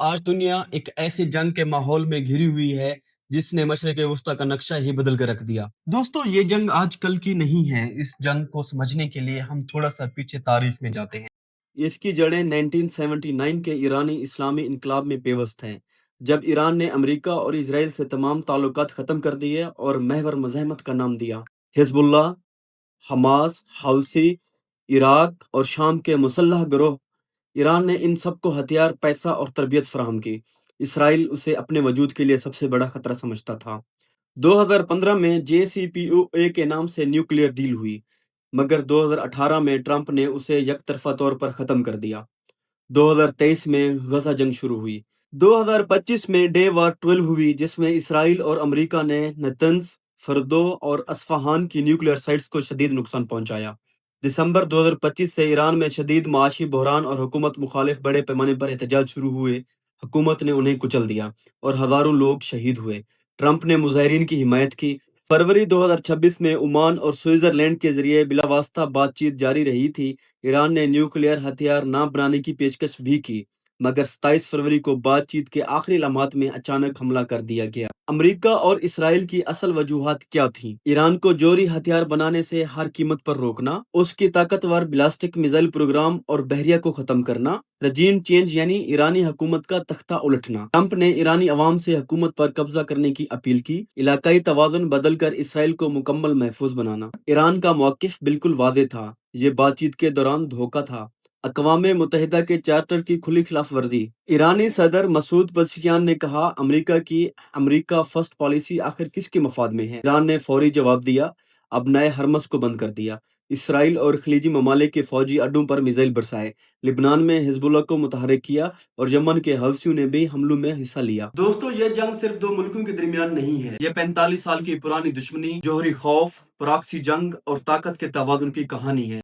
آج دنیا ایک ایسے جنگ کے ماحول میں گھری ہوئی ہے جس نے مشرق وسطیٰ کا نقشہ ہی بدل کر رکھ دیا۔ دوستو، یہ جنگ آج کل کی نہیں ہے۔ اس جنگ کو سمجھنے کے لیے ہم تھوڑا سا پیچھے تاریخ میں جاتے ہیں۔ اس کی جڑیں 1979 کے ایرانی اسلامی انقلاب میں پیوست ہیں، جب ایران نے امریکہ اور اسرائیل سے تمام تعلقات ختم کر دیے اور محور مزاحمت کا نام دیا۔ حزب اللہ، حماس، حوثی، عراق اور شام کے مسلح گروہ، ایران نے ان سب کو ہتھیار، پیسہ اور تربیت فراہم کی۔ اسرائیل اسے اپنے وجود کے لیے سب سے بڑا خطرہ سمجھتا تھا۔ 2015 میں JCPOA کے نام سے نیوکلیئر ڈیل ہوئی، مگر 2018 میں ٹرمپ نے اسے یک طرفہ طور پر ختم کر دیا۔ 2023 میں غزہ جنگ شروع ہوئی۔ 2025 میں ڈے وار 12 ہوئی، جس میں اسرائیل اور امریکہ نے نتنز، فردو اور اصفہان کی نیوکلیئر سائٹس کو شدید نقصان پہنچایا۔ دسمبر 2025 سے ایران میں شدید معاشی بحران اور حکومت مخالف بڑے پیمانے پر احتجاج شروع ہوئے۔ حکومت نے انہیں کچل دیا اور ہزاروں لوگ شہید ہوئے۔ ٹرمپ نے مظاہرین کی حمایت کی۔ فروری 2026 میں عمان اور سوئٹزرلینڈ کے ذریعے بلا واسطہ بات چیت جاری رہی تھی۔ ایران نے نیوکلیئر ہتھیار نہ بنانے کی پیشکش بھی کی، مگر 27 فروری کو بات چیت کے آخری لمحات میں اچانک حملہ کر دیا گیا۔ امریکہ اور اسرائیل کی اصل وجوہات کیا تھیں؟ ایران کو جوہری ہتھیار بنانے سے ہر قیمت پر روکنا، اس کی طاقتور بیلسٹک میزائل پروگرام اور بحریہ کو ختم کرنا، رجیم چینج یعنی ایرانی حکومت کا تختہ الٹنا۔ ٹرمپ نے ایرانی عوام سے حکومت پر قبضہ کرنے کی اپیل کی، علاقائی توازن بدل کر اسرائیل کو مکمل محفوظ بنانا۔ ایران کا موقف بالکل واضح تھا، یہ بات چیت کے دوران دھوکہ تھا، اقوام متحدہ کے چارٹر کی کھلی خلاف ورزی۔ ایرانی صدر مسعود پزشکیان نے کہا، امریکہ کی امریکہ فرسٹ پالیسی آخر کس کے مفاد میں ہے؟ ایران نے فوری جواب دیا، اب نئے ہرمز کو بند کر دیا، اسرائیل اور خلیجی ممالک کے فوجی اڈوں پر میزائل برسائے، لبنان میں حزب اللہ کو متحرک کیا اور یمن کے حوثیوں نے بھی حملوں میں حصہ لیا۔ دوستو، یہ جنگ صرف دو ملکوں کے درمیان نہیں ہے، یہ 45 سال کی پرانی دشمنی، جوہری خوف، پراکسی جنگ اور طاقت کے توازن کی کہانی ہے۔